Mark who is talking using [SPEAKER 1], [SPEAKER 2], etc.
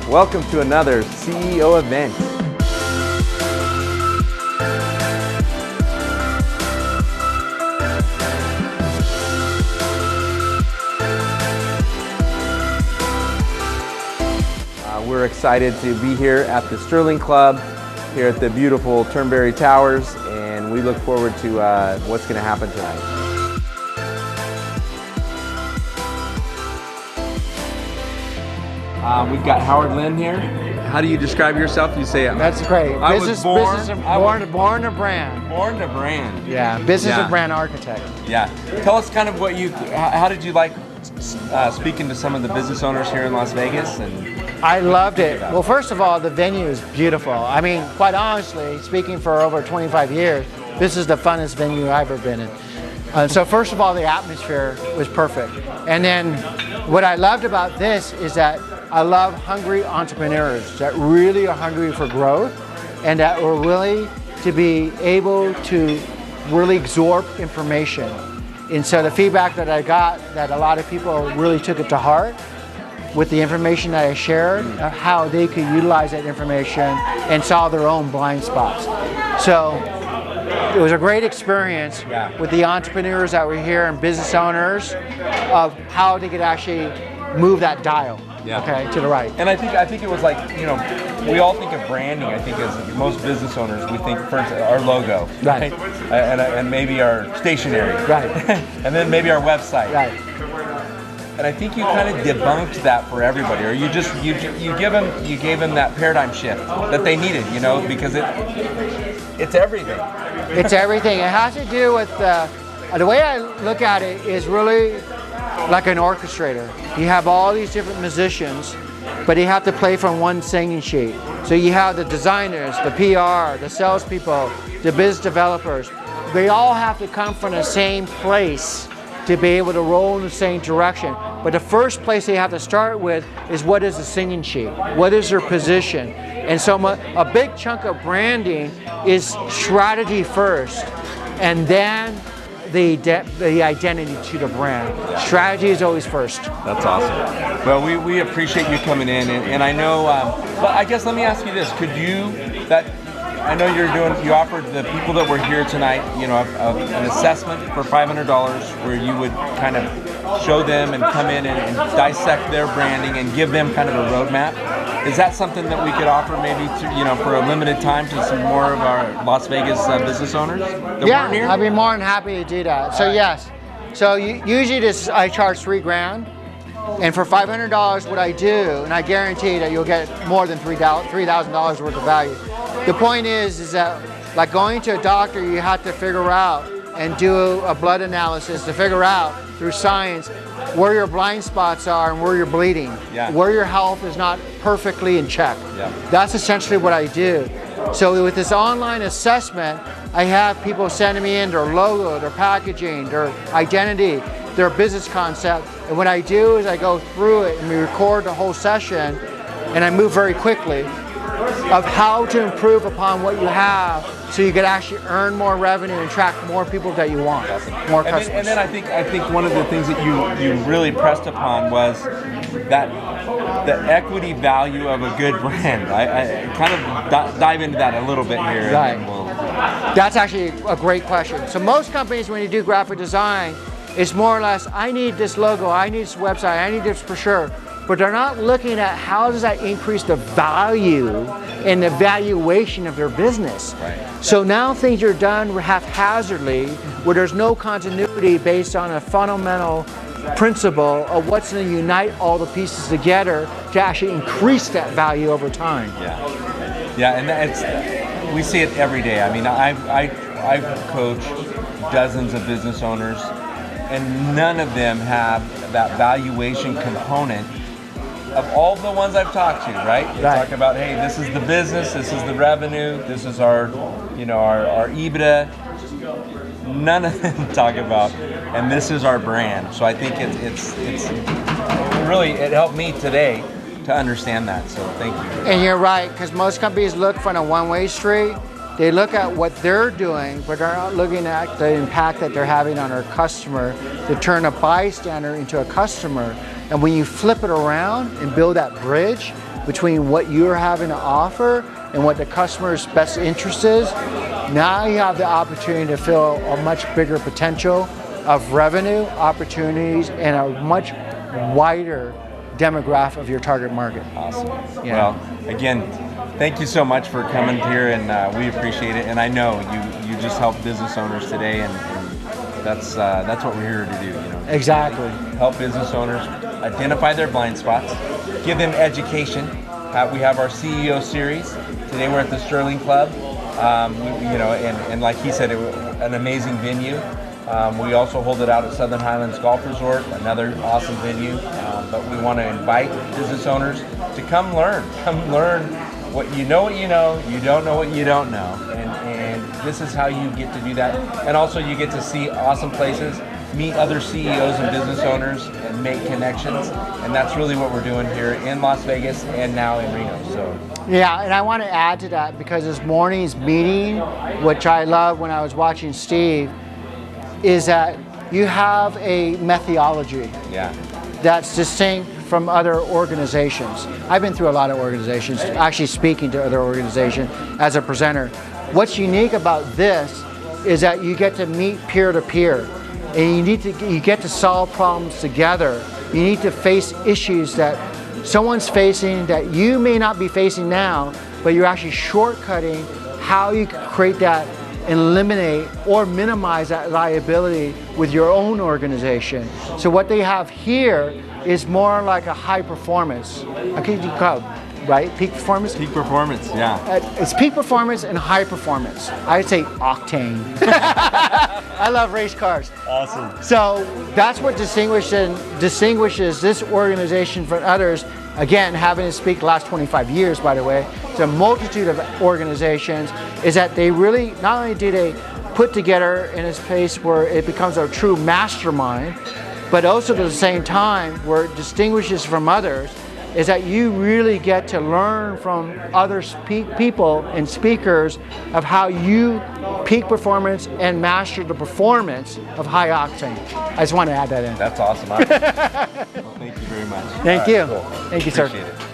[SPEAKER 1] Welcome to another CEO event. We're excited to be here at the Sterling Club, here at the beautiful Turnberry Towers, and we look forward to what's going to happen tonight. We've got Howard Lynn here. How do you describe yourself? You say
[SPEAKER 2] that's great.
[SPEAKER 1] Born
[SPEAKER 2] a brand.
[SPEAKER 1] Born a brand.
[SPEAKER 2] Yeah, business and brand architect.
[SPEAKER 1] Yeah. Tell us kind of how did you like speaking to some of the business owners here in Las Vegas? And
[SPEAKER 2] I loved it. Well, first of all, the venue is beautiful. I mean, quite honestly, speaking for over 25 years, this is the funnest venue I've ever been in. So first of all, the atmosphere was perfect. And then what I loved about this is that I love hungry entrepreneurs that really are hungry for growth and that were willing to be able to really absorb information. And so the feedback that I got, that a lot of people really took it to heart with the information that I shared, of how they could utilize that information and solve their own blind spots. So it was a great experience with the entrepreneurs that were here and business owners of how they could actually move that dial to the right.
[SPEAKER 1] And I think it was like, you know, we all think of branding. I think as most business owners, we think first our logo, right? And maybe our stationery,
[SPEAKER 2] right?
[SPEAKER 1] And then maybe our website,
[SPEAKER 2] right?
[SPEAKER 1] And I think you kind of debunked that for everybody, or you gave them that paradigm shift that they needed, you know, because it's everything.
[SPEAKER 2] It's everything. It has to do with the way I look at it is really like an orchestrator. You have all these different musicians, but you have to play from one singing sheet. So you have the designers, the PR, the salespeople, the business developers. They all have to come from the same place to be able to roll in the same direction. But the first place they have to start with is what is the singing sheet? What is their position? And so a big chunk of branding is strategy first, and then the identity to the brand. Strategy is always first.
[SPEAKER 1] That's awesome. Well, we appreciate you coming in, and I know, well, I guess let me ask you this. I know you offered the people that were here tonight, you know, an assessment for $500 where you would kind of show them and come in and dissect their branding and give them kind of a roadmap. Is that something that we could offer maybe to, you know, for a limited time to some more of our Las Vegas business owners that weren't here?
[SPEAKER 2] I'd be more than happy to do that. So yes, so usually I charge $3,000. And for $500, what I do, and I guarantee that you'll get more than $3,000 worth of value. The point is that like going to a doctor, you have to figure out and do a blood analysis to figure out through science where your blind spots are and where you're bleeding, where your health is not perfectly in check. That's essentially what I do. So with this online assessment, I have people sending me in their logo, their packaging, their identity, their business concept. And what I do is I go through it and we record the whole session, and I move very quickly of how to improve upon what you have so you can actually earn more revenue and attract more people that you want, more customers.
[SPEAKER 1] And then I think one of the things that you really pressed upon was that the equity value of a good brand. I kind of dive into that a little bit here.
[SPEAKER 2] Right. That's actually a great question. So most companies, when you do graphic design, it's more or less, I need this logo, I need this website, I need this for sure. But they're not looking at how does that increase the value and the valuation of their business.
[SPEAKER 1] Right.
[SPEAKER 2] So now things are done haphazardly, where there's no continuity based on a fundamental principle of what's going to unite all the pieces together to actually increase that value over time.
[SPEAKER 1] Yeah, and we see it every day. I mean, I've coached dozens of business owners, and none of them have that valuation component of all the ones I've talked to, right? They talk about, hey, this is the business, this is the revenue, this is our EBITDA. None of them talk about, and this is our brand. So I think it's really, it helped me today to understand that. So thank you.
[SPEAKER 2] And you're right, because most companies look from a one-way street. They look at what they're doing, but they're not looking at the impact that they're having on their customer to turn a bystander into a customer. And when you flip it around and build that bridge, between what you're having to offer and what the customer's best interest is, now you have the opportunity to fill a much bigger potential of revenue opportunities and a much wider demographic of your target market.
[SPEAKER 1] Awesome.
[SPEAKER 2] Yeah.
[SPEAKER 1] Well, again, thank you so much for coming here, and we appreciate it. And I know you just help business owners today, and that's what we're here to do. You know,
[SPEAKER 2] Exactly.
[SPEAKER 1] help business owners identify their blind spots, give them education. We have our CEO series today. We're at the Sterling Club. And like he said, an amazing venue. We also hold it out at Southern Highlands Golf Resort, another awesome venue. But we want to invite business owners to come learn what you know, you don't know what you don't know. And this is how you get to do that. And also you get to see awesome places, meet other CEOs and business owners, and make connections. And that's really what we're doing here in Las Vegas and now in Reno. So.
[SPEAKER 2] Yeah, and I want to add to that because this morning's meeting, which I love when I was watching Steve, is that you have a methodology that's distinct from other organizations. I've been through a lot of organizations, actually speaking to other organizations as a presenter. What's unique about this is that you get to meet peer to peer, and you get to solve problems together. You need to face issues that someone's facing that you may not be facing now, but you're actually shortcutting how you can create that and eliminate or minimize that liability with your own organization. So what they have here is more like a high performance. Okay, you call it, right? Peak performance?
[SPEAKER 1] Peak performance, yeah.
[SPEAKER 2] It's peak performance and high performance. I'd say octane. I love race cars.
[SPEAKER 1] Awesome.
[SPEAKER 2] So that's what distinguishes this organization from others. Again, having to speak the last 25 years, by the way, to a multitude of organizations, is that they really, not only do they put together in a space where it becomes a true mastermind, but also at the same time, where it distinguishes from others, is that you really get to learn from other people and speakers of how you peak performance and master the performance of high octane. I just want to add that in.
[SPEAKER 1] That's awesome. Well, thank you very much.
[SPEAKER 2] Thank you.
[SPEAKER 1] Cool.
[SPEAKER 2] Thank you, sir.
[SPEAKER 1] Appreciate it.